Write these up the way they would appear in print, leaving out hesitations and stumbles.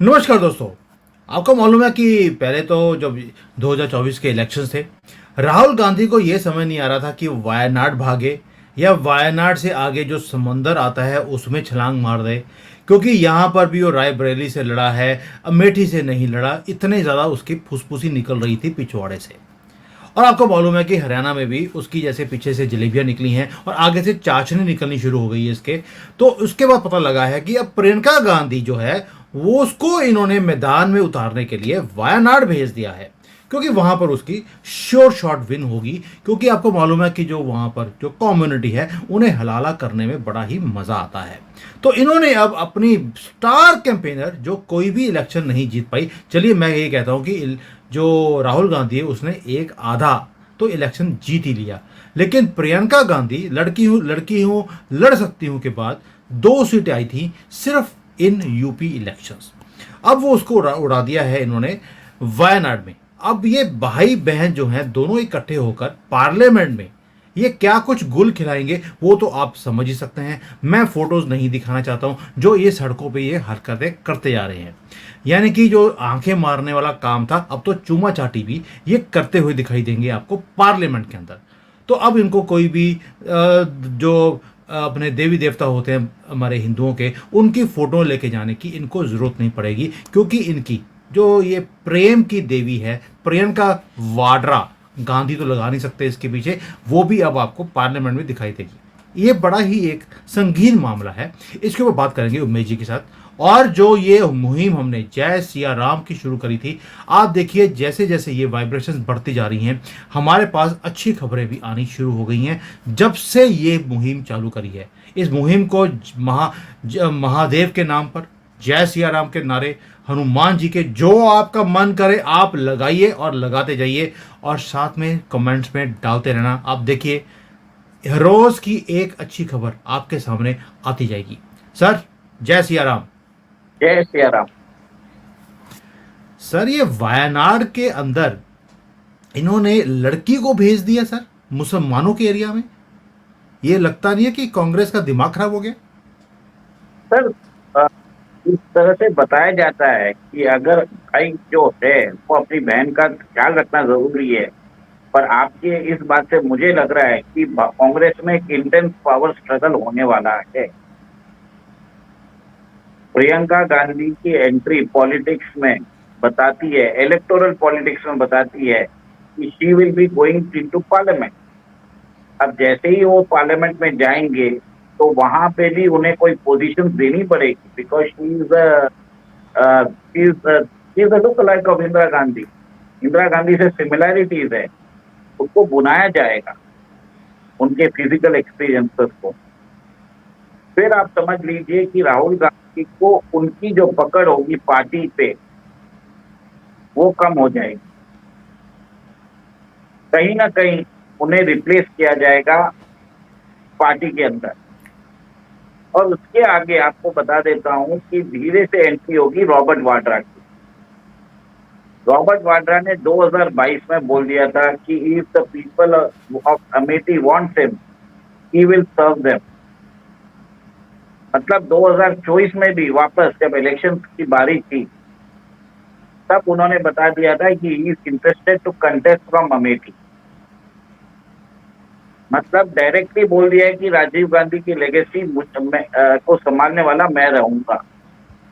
नमस्कार दोस्तों। आपको मालूम है कि पहले तो जब 2024 के इलेक्शंस थे, राहुल गांधी को यह समझ नहीं आ रहा था कि वायनाड भागे या वायनाड से आगे जो समंदर आता है उसमें छलांग मार दे, क्योंकि यहाँ पर भी वो रायबरेली से लड़ा है, अमेठी से नहीं लड़ा। इतने ज़्यादा उसकी फुसफुसी निकल रही थी पिछवाड़े से। और आपको मालूम है कि हरियाणा में भी उसकी जैसे पीछे से जलेबियां निकली हैं और आगे से चाशनी निकलनी शुरू हो गई है इसके। तो उसके बाद पता लगा है कि अब प्रियंका गांधी जो है वो उसको इन्होंने मैदान में उतारने के लिए वायनाड भेज दिया है, क्योंकि वहां पर उसकी श्योर शॉट विन होगी। क्योंकि आपको मालूम है कि जो वहां पर जो कम्युनिटी है उन्हें हलाला करने में बड़ा ही मजा आता है। तो इन्होंने अब अपनी स्टार कैंपेनर जो कोई भी इलेक्शन नहीं जीत पाई, चलिए मैं ये कहता हूं कि जो राहुल गांधी है उसने एक आधा तो इलेक्शन जीत ही लिया, लेकिन प्रियंका गांधी लड़की हूं लड़ सकती हूं के बाद 2 सीटें आई थी सिर्फ इन यूपी इलेक्शंस। अब वो उसको उड़ा दिया है इन्होंने वायनाड में। अब ये भाई बहन जो हैं दोनों इकट्ठे होकर पार्लियामेंट में ये क्या कुछ गुल खिलाएंगे वो तो आप समझ ही सकते हैं। मैं फोटोज नहीं दिखाना चाहता हूं जो ये सड़कों पे ये हरकतें करते जा रहे हैं। यानी कि जो आंखें मारने वाला काम था अब तो चूमा चाटी भी ये करते हुए दिखाई देंगे आपको पार्लियामेंट के अंदर। तो अब इनको कोई भी जो अपने देवी देवता होते हैं हमारे हिंदुओं के, उनकी फोटो लेके जाने की इनको जरूरत नहीं पड़ेगी, क्योंकि इनकी जो ये प्रेम की देवी है प्रियंका वाड्रा, गांधी तो लगा नहीं सकते इसके पीछे, वो भी अब आपको पार्लियामेंट में दिखाई देगी। ये बड़ा ही एक संगीन मामला है, इसके ऊपर बात करेंगे उमेश जी के साथ। और जो ये मुहिम हमने जय सिया राम की शुरू करी थी, आप देखिए जैसे जैसे ये वाइब्रेशंस बढ़ती जा रही हैं हमारे पास अच्छी खबरें भी आनी शुरू हो गई हैं। जब से ये मुहिम चालू करी है, इस मुहिम को महादेव के नाम पर, जय सिया राम के नारे, हनुमान जी के, जो आपका मन करे आप लगाइए और लगाते जाइए और साथ में कमेंट्स में डालते रहना। आप देखिए रोज की एक अच्छी खबर आपके सामने आती जाएगी। सर जय सिया राम। जय सिया राम। सर ये वायनाड के अंदर इन्होंने लड़की को भेज दिया सर, मुसलमानों के एरिया में। ये लगता नहीं है कि कांग्रेस का दिमाग खराब हो गया? सर, इस तरह से बताया जाता है कि अगर भाई जो है वो अपनी बहन का ख्याल रखना जरूरी है, पर आपके इस बात से मुझे लग रहा है कि कांग्रेस में एक इंटेंस पावर स्ट्रगल होने वाला है। प्रियंका गांधी की एंट्री पॉलिटिक्स में बताती है, इलेक्टोरल पॉलिटिक्स में बताती है कि she will be going into parliament. अब जैसे ही वो पार्लियामेंट में जाएंगे तो वहां पे भी उन्हें कोई पोजीशन देनी पड़ेगी, because she is look like of Indira Gandhi. Indira Gandhi से सिमिलैरिटीज है, उसको बुलाया जाएगा उनके फिजिकल एक्सपीरियंसेस को। फिर आप समझ लीजिए कि राहुल गांधी को उनकी जो पकड़ होगी पार्टी पे वो कम हो जाएगी, कहीं ना कहीं उन्हें रिप्लेस किया जाएगा पार्टी के अंदर। और उसके आगे आपको बता देता हूं कि धीरे से एंट्री होगी रॉबर्ट वाड्रा की। रॉबर्ट वाड्रा ने 2022 में बोल दिया था कि if the people of Amethi wants him he will serve them. मतलब 2024 में भी वापस जब इलेक्शन की बारी थी तब उन्होंने बता दिया था कि he is interested to contest from Amethi. मतलब डायरेक्टली बोल दिया है कि राजीव गांधी की लेगेसी को संभालने वाला मैं रहूंगा।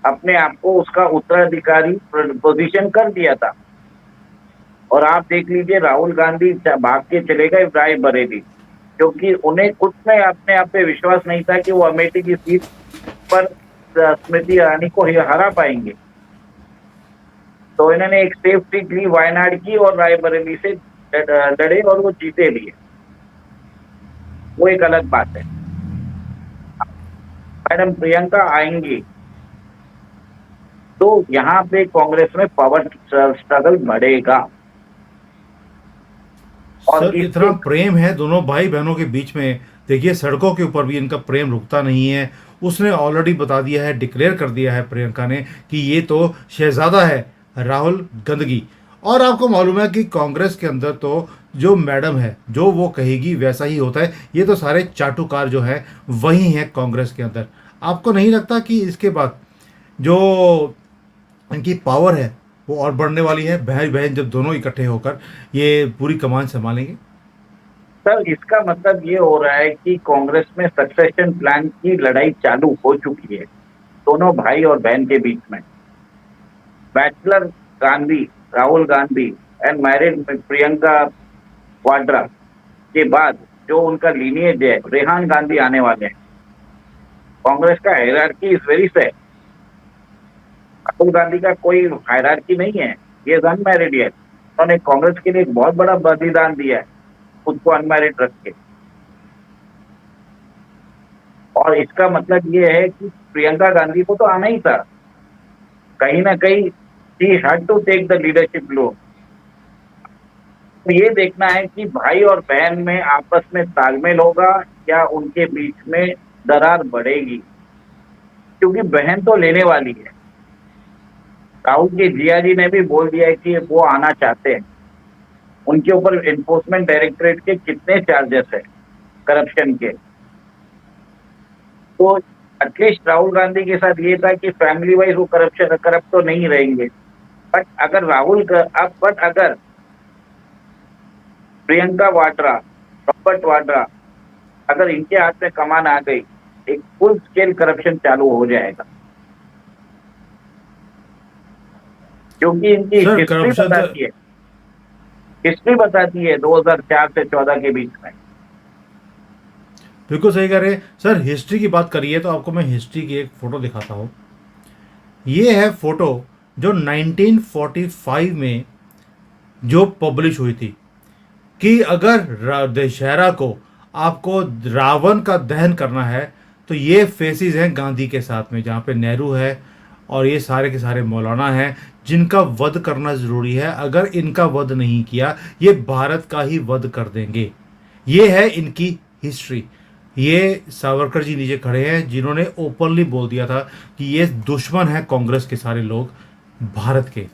अपने आप को उसका उत्तराधिकारी पोजीशन कर दिया था। और आप देख लीजिए राहुल गांधी भाग के चले गए रायबरेली, क्योंकि उन्हें खुद में अपने आप पे विश्वास नहीं था कि वो अमेठी की सीट पर स्मृति ईरानी को हरा पाएंगे। तो इन्होंने एक सेफ सीट ली वायनाड की और रायबरेली से लड़े और वो जीते भी है, वो एक अलग बात है। मैडम प्रियंका आएंगी तो यहाँ पे कांग्रेस में पावर स्ट्रगल बढ़ेगा। और सर इतना प्रेम है दोनों भाई बहनों के बीच में, देखिए सड़कों के ऊपर भी इनका प्रेम रुकता नहीं है। उसने ऑलरेडी बता दिया है, डिक्लेयर कर दिया है प्रियंका ने कि ये तो शहजादा है राहुल गंदगी। और आपको मालूम है कि कांग्रेस के अंदर तो जो मैडम है जो वो कहेगी वैसा ही होता है। ये तो सारे चाटुकार जो है वही हैं कांग्रेस के अंदर। आपको नहीं लगता कि इसके बाद जो इनकी पावर है वो और बढ़ने वाली है, भाई बहन जब दोनों इकट्ठे होकर ये पूरी कमान संभालेंगे। सर इसका मतलब ये हो रहा है कि कांग्रेस में सक्सेशन प्लान की लड़ाई चालू हो चुकी है दोनों भाई और बहन के बीच में। Bachelor Gandhi, Rahul Gandhi and married Priyanka Vadra के बाद जो उनका लीनिएज है रेहान गांधी आने वाले हैं। कांग्रेस का hierarchy is very set. Rahul Gandhi का कोई हायरार्की नहीं है, ये अनमैरिड है। उन्होंने कांग्रेस के लिए एक बहुत बड़ा बलिदान दिया है खुद को अनमैरिड रख के। और इसका मतलब ये है कि प्रियंका गांधी को तो आना ही था, कहीं ना कहीं she had to take the leadership role. तो ये देखना है कि भाई और बहन में आपस में तालमेल होगा या उनके बीच में दरार बढ़ेगी, क्योंकि बहन तो लेने वाली है। राहुल के जिया जी ने भी बोल दिया है कि वो आना चाहते हैं। उनके ऊपर एनफोर्समेंट डायरेक्टरेट के कितने चार्जेस है करप्शन के। तो एटलीस्ट राहुल गांधी के साथ ये था कि फैमिली वाइज वो करप्ट तो नहीं रहेंगे। बट अगर अगर प्रियंका वाड्रा, रॉबर्ट वाड्रा, अगर इनके हाथ में कमान आ गई, एक फुल स्केल करप्शन चालू हो जाएगा, क्योंकि इनकी सर हिस्ट्री करप्शन तो बताती है, हिस्ट्री बताती है 2004 से 14 के बीच में। बिल्कुल सही कह रहे हैं सर। हिस्ट्री की बात करिए तो आपको मैं हिस्ट्री की एक फ़ोटो दिखाता हूँ। ये है फ़ोटो जो 1945 में जो पब्लिश हुई थी कि अगर दशहरा को आपको रावण का दहन करना है तो ये फेसिस हैं गांधी के साथ में, जहाँ पे नेहरू है और ये सारे के सारे मौलाना हैं जिनका वध करना ज़रूरी है। अगर इनका वध नहीं किया ये भारत का ही वध कर देंगे। ये है इनकी हिस्ट्री। ये सावरकर जी नीचे खड़े हैं जिन्होंने ओपनली बोल दिया था कि ये दुश्मन है कांग्रेस के सारे लोग भारत के।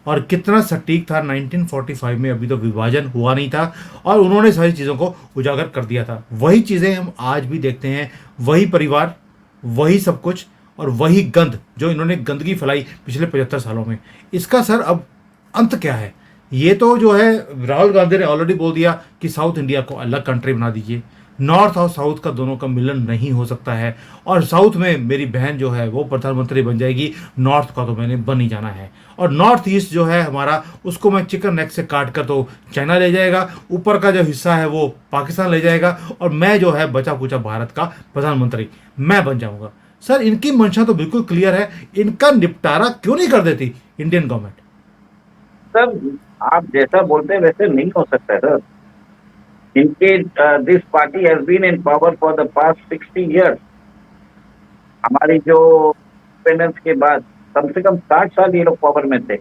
और कितना सटीक था 1945 में, अभी तो विभाजन हुआ नहीं था और उन्होंने सारी चीज़ों को उजागर कर दिया था। वही चीज़ें हम आज भी देखते हैं, वही परिवार, वही सब कुछ और वही गंद जो इन्होंने गंदगी फैलाई पिछले 75 सालों में। इसका सर अब अंत क्या है? ये तो जो है राहुल गांधी ने ऑलरेडी बोल दिया कि साउथ इंडिया को अलग कंट्री बना दीजिए। नॉर्थ और साउथ का दोनों का मिलन नहीं हो सकता है और साउथ में मेरी बहन जो है वो प्रधानमंत्री बन जाएगी, नॉर्थ का तो मैंने बन ही जाना है। और नॉर्थ ईस्ट जो है हमारा, उसको मैं चिकन नेक से काट कर तो चाइना ले जाएगा, ऊपर का जो हिस्सा है वो पाकिस्तान ले जाएगा और मैं जो है बचा पूछा भारत का प्रधानमंत्री मैं बन जाऊंगा। सर इनकी मंशा तो बिल्कुल क्लियर है, इनका निपटारा क्यों नहीं कर देती इंडियन गवर्नमेंट? सर आप जैसा बोलते हैं वैसे नहीं हो सकता है सर। इनके this party has been in power for the past 60 years. हमारी जो इंडिपेंडेंस के बाद कम से कम 60 साल ये लोग पावर में थे।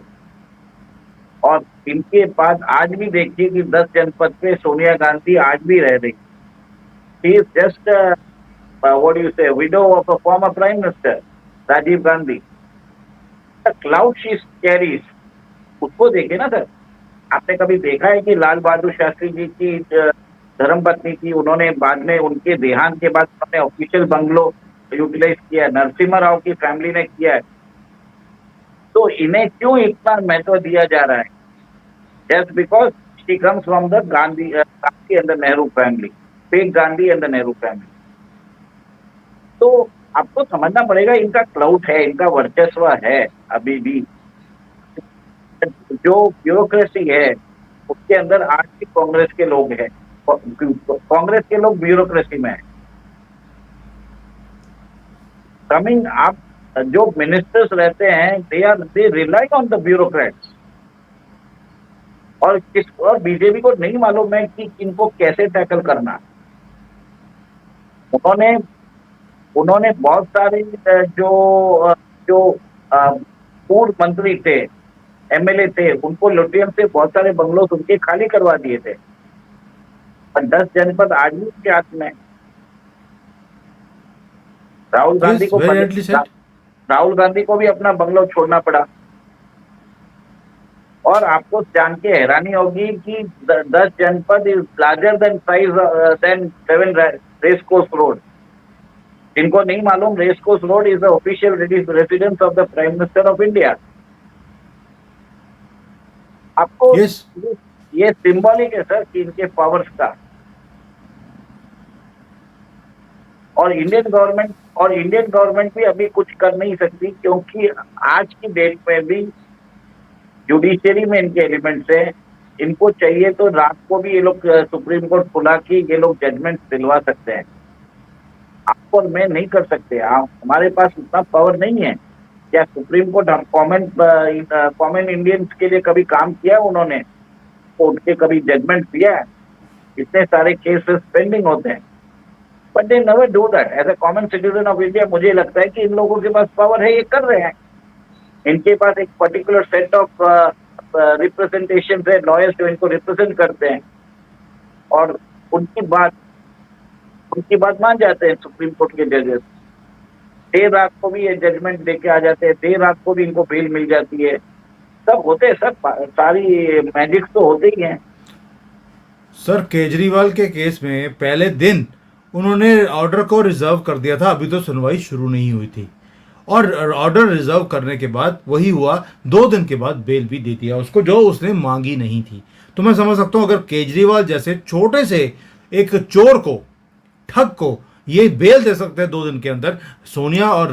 और इनके पास आज भी देखिए कि 10 जनपद पे सोनिया गांधी आज भी रह रही। She is just what you say widow of a former prime minister Rajiv Gandhi. The cloud she carries, उसको देखिए ना सर। आपने कभी देखा है कि लाल बहादुर शास्त्री जी की धर्मपत्नी थी, उन्होंने बाद में उनके देहांत के बाद उन्होंने ऑफिशियल बंगलो यूटिलाइज किया है, नरसिम्हा राव की फैमिली ने किया है। तो इन्हें क्यों इतना महत्व दिया जा रहा है? Just because she comes from the Gandhi and the Nehru family, fake Gandhi and the Nehru family. तो आपको समझना पड़ेगा इनका क्लाउड है, इनका वर्चस्व है अभी भी। जो ब्यूरोक्रेसी है उसके अंदर आज भी कांग्रेस के लोग हैं, कांग्रेस के लोग ब्यूरोक्रेसी में है। कमिंग आप जो मिनिस्टर्स रहते हैं they rely on the bureaucrats. और बीजेपी को नहीं मालूम है कि इनको कैसे टैकल करना। उन्होंने बहुत सारे जो जो पूर्व मंत्री थे, एमएलए थे, उनको लुटियम से बहुत सारे बंगलों उनके खाली करवा दिए थे। और 10 जनपद आज भी उनके हाथ में। राहुल गांधी को very rightly said. Rahul Gandhi को भी अपना बंगलो छोड़ना पड़ा। और आपको जान के हैरानी होगी कि 10 Janpath is larger than size than 7 race course road. इनको नहीं मालूम race course road is the official residence of the prime minister of India. आपको यस ये सिंबॉलिक है सर कि इनके पावर्स का। और इंडियन गवर्नमेंट भी अभी कुछ कर नहीं सकती, क्योंकि आज की डेट में भी जुडिशियरी में इनके एलिमेंट्स हैं। इनको चाहिए तो रात को भी ये लोग सुप्रीम कोर्ट बुला के ये लोग जजमेंट दिलवा सकते हैं। आप और मैं नहीं कर सकते, आप हमारे पास उतना पावर नहीं है। क्या सुप्रीम कोर्ट हम कॉमन इंडियंस के लिए कभी काम किया उन्होंने? कोर्ट के कभी जजमेंट दिया है? इतने सारे केसेस पेंडिंग होते हैं, but they never do that. As a common citizen of India मुझे लगता है कि इन लोगों के पास पावर है, ये कर रहे हैं। इनके पास एक पर्टिकुलर सेट ऑफ रिप्रेजेंटेशन है, लॉयर्स जो इनको रिप्रेजेंट करते हैं, और उनकी बात मान जाते हैं सुप्रीम कोर्ट के जजेस। देर रात को भी ये जजमेंट देके आ जाते हैं, देर रात को भी इनको बेल मिल जाती है। सब होते हैं सर, सारी मैजिक्स तो होते ही हैं। सर, केजरीवाल के केस में पहले दिन उन्होंने ऑर्डर को रिजर्व कर दिया था, अभी तो सुनवाई शुरू नहीं हुई थी, और ऑर्डर रिजर्व करने के बाद वही हुआ, 2 दिन के बाद बेल भी दे दिया उसको, जो उसने मांगी नहीं थी। तो मैं समझ सकता हूं अगर केजरीवाल जैसे छोटे से एक चोर को, ठग को ये बेल दे सकते हैं 2 दिन के अंदर, सोनिया और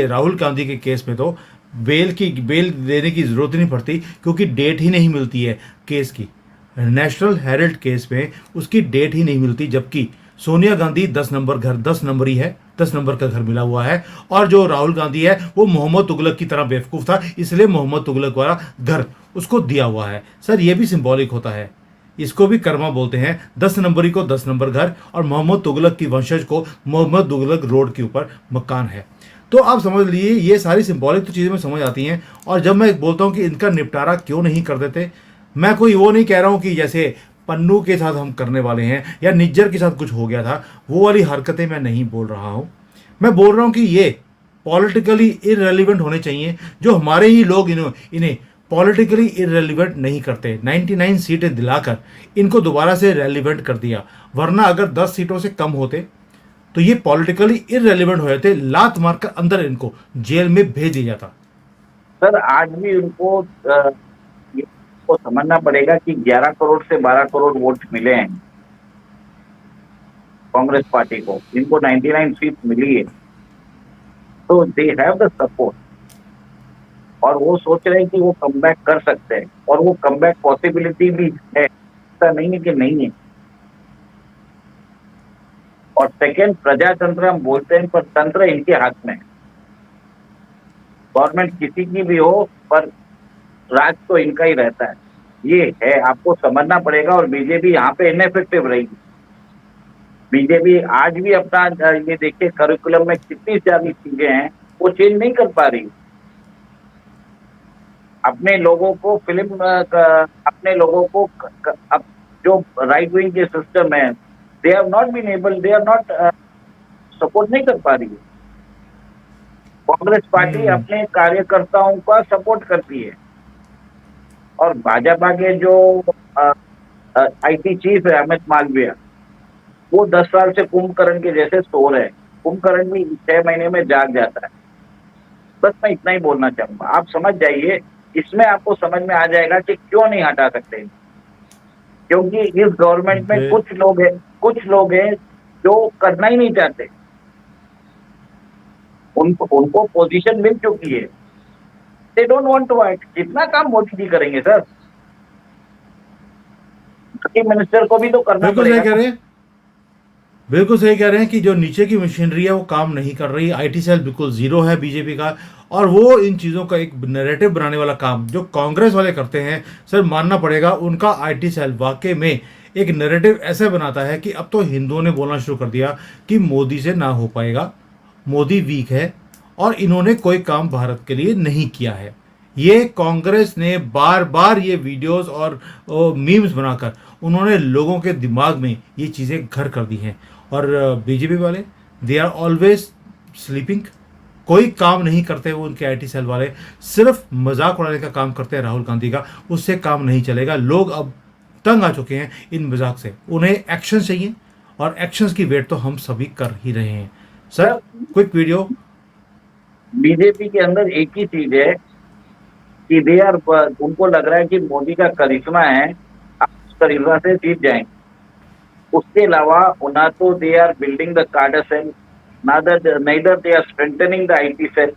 राहुल गांधी के केस में तो बेल देने की जरूरत ही नहीं पड़ती, क्योंकि डेट ही नहीं मिलती है केस की। नेशनल हेराल्ड केस में उसकी डेट ही नहीं मिलती, जबकि सोनिया गांधी 10 नंबर घर, 10 नंबर ही है, 10 नंबर का घर मिला हुआ है। और जो राहुल गांधी है वो मोहम्मद तुगलक की तरह बेवकूफ था, इसलिए मोहम्मद तुगलक वाला घर उसको दिया हुआ है। सर, ये भी सिंबॉलिक होता है, इसको भी कर्मा बोलते हैं। 10 नंबरी को 10 नंबर घर, और मोहम्मद तुगलक की वंशज को मोहम्मद तुगलक रोड के ऊपर मकान है। तो आप समझ लीजिए, ये सारी सिंबॉलिक तो चीज़ें में समझ आती हैं। और जब मैं बोलता हूँ कि इनका निपटारा क्यों नहीं कर देते, मैं कोई वो नहीं कह रहा हूँ कि जैसे पन्नू के साथ हम करने वाले हैं या निज्जर के साथ कुछ हो गया था, वो वाली हरकतें मैं नहीं बोल रहा हूँ। मैं बोल रहा हूँ कि ये पॉलिटिकली इररेलीवेंट होने चाहिए, जो हमारे ही लोग इन्हें पॉलिटिकली इररेलीवेंट नहीं करते। 99 सीटें दिलाकर इनको दोबारा से रेलिवेंट कर दिया, वरना अगर 10 सीटों से कम होते तो ये पॉलिटिकली इररेलीवेंट हो जाते, लात मारकर अंदर इनको जेल में भेज दिया जाता। सर, आज भी उनको समझना पड़ेगा कि 11 करोड़ से 12 करोड़ वोट मिले हैं कांग्रेस पार्टी को, इनको 99 सीट मिली है, तो दे हैव द सपोर्ट। और वो सोच रहे हैं कि वो कमबैक कर सकते हैं, और वो कमबैक पॉसिबिलिटी भी है, ऐसा नहीं है कि नहीं है। और सेकेंड, प्रजातंत्र हम बोलते हैं, पर तंत्र इनके हाथ में है। गवर्नमेंट किसी की भी हो, पर राज तो इनका ही रहता है, ये है, आपको समझना पड़ेगा। और बीजेपी यहाँ पे इनएफेक्टिव रहेगी। बीजेपी आज भी अपना ये देखिए करिकुलम में कितनी सारी चीजें हैं वो चेंज नहीं कर पा रही। अपने लोगों को अपने लोगों को अब जो राइट विंग के सिस्टम है, they have not been able, they are not support नहीं कर पा रही है। कांग्रेस पार्टी अपने कार्यकर्ताओं का सपोर्ट करती है, और भाजपा के जो आईटी चीफ है अमित मालवीय, वो 10 साल से कुंभकर्ण के जैसे सो रहे हैं। कुंभकर्ण भी 6 महीने में जाग जाता है। बस मैं इतना ही बोलना चाहूंगा, आप समझ जाइए। इसमें आपको समझ में आ जाएगा कि क्यों नहीं हटा सकते, क्योंकि इस गवर्नमेंट में कुछ लोग हैं जो करना ही नहीं चाहते। उनको पोजीशन मिल चुकी है, they don't want to act. कितना काम मोदी जी करेंगे सर? मिनिस्टर को भी तो करना पड़ेगा। बिल्कुल सही कह रहे हैं कि जो नीचे की मशीनरी है वो काम नहीं कर रही। आईटी सेल बिल्कुल जीरो है बीजेपी का, और वो इन चीज़ों का एक नैरेटिव बनाने वाला काम जो कांग्रेस वाले करते हैं, सर मानना पड़ेगा, उनका आईटी सेल वाकई में एक नैरेटिव ऐसे बनाता है कि अब तो हिंदुओं ने बोलना शुरू कर दिया कि मोदी से ना हो पाएगा, मोदी वीक है, और इन्होंने कोई काम भारत के लिए नहीं किया है। ये कांग्रेस ने बार बार ये वीडियोस और मीम्स बनाकर उन्होंने लोगों के दिमाग में ये चीज़ें घर कर दी हैं। और बीजेपी वाले, दे आर ऑलवेज स्लीपिंग, कोई काम नहीं करते वो उनके आईटी सेल वाले, सिर्फ मजाक उड़ाने का काम करते हैं राहुल गांधी का। उससे काम नहीं चलेगा। लोग अब तंग आ चुके हैं इन मजाक से, उन्हें एक्शन चाहिए, और एक्शंस की वेट तो हम सभी कर ही रहे हैं। Sir, quick video. बीजेपी के अंदर एक ही चीज है कि दे आर, उनको लग रहा है कि मोदी का करिश्मा है, आप उस करिश्मा से जीत जाएंगे। उसके अलावा ना तो they are building the cadre cell, neither they are strengthening the IT cell.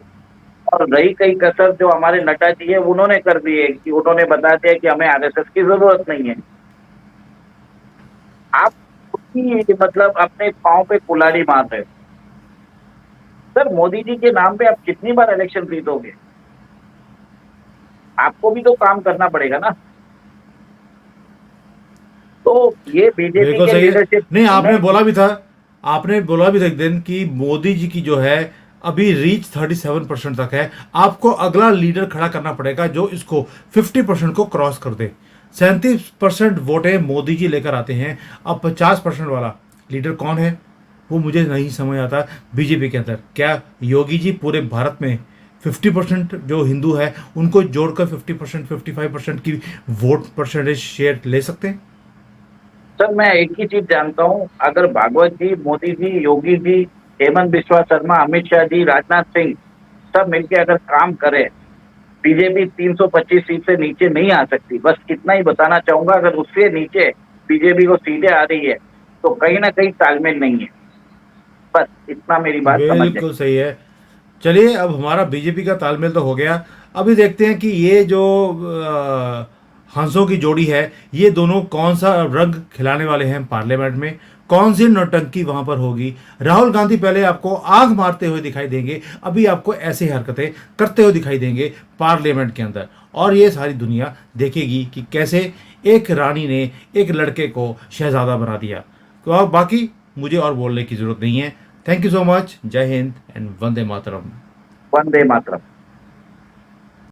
और रही कई कसर जो हमारे नड्डा जी है उन्होंने कर दी है कि उन्होंने बता दिया कि हमें आरएसएस की जरूरत नहीं है। आप खुद ही मतलब अपने पांव पे कुल्हाड़ी मार रहे हो। सर मोदी जी के नाम पे आप कितनी बार इलेक्शन जीतोगे? आपको भी तो काम करना पड़ेगा ना। तो ये बीजेपी बिल्कुल के सही है। लीडरशिप नहीं, में, आपने बोला भी था एक दिन कि मोदी जी की जो है अभी रीच 37% तक है। आपको अगला लीडर खड़ा करना पड़ेगा जो इसको 50% को क्रॉस कर दे। 37% वोटें मोदी जी लेकर आते हैं। अब 50% वाला लीडर कौन है वो मुझे नहीं समझ आता। बीजेपी के अंदर क्या योगी जी पूरे भारत में 50% जो हिंदू है उनको जोड़कर 50% 55% की वोट परसेंटेज शेयर ले सकते हैं? सर मैं एक ही चीज जानता हूं, अगर भागवत जी, मोदी जी, योगी जी, हेमंत बिस्वा शर्मा, अमित शाह जी, राजनाथ सिंह सब मिलके अगर काम करें, बीजेपी 325 सीट से नीचे नहीं आ सकती। बस इतना ही बताना चाहूंगा। अगर उससे नीचे बीजेपी को सीटें आ रही है तो कहीं ना कहीं तालमेल नहीं है। बस इतना मेरी बात समझ जाए। बिल्कुल सही है। चलिए, अब हमारा बीजेपी का तालमेल तो हो गया। अभी देखते हैं कि ये जो हंसों की जोड़ी है, ये दोनों कौन सा रंग खिलाने वाले हैं पार्लियामेंट में। कौन सी नौटंकी वहां पर होगी। राहुल गांधी पहले आपको आंख मारते हुए दिखाई देंगे, अभी आपको ऐसे हरकतें करते हुए दिखाई देंगे पार्लियामेंट के अंदर। और ये सारी दुनिया देखेगी कि कैसे एक रानी ने एक लड़के को शहजादा बना दिया। तो अब बाकी मुझे और बोलने की जरूरत नहीं है। Thank you so much. जय हिंद एंड वंदे मातरम। वंदे मातरम।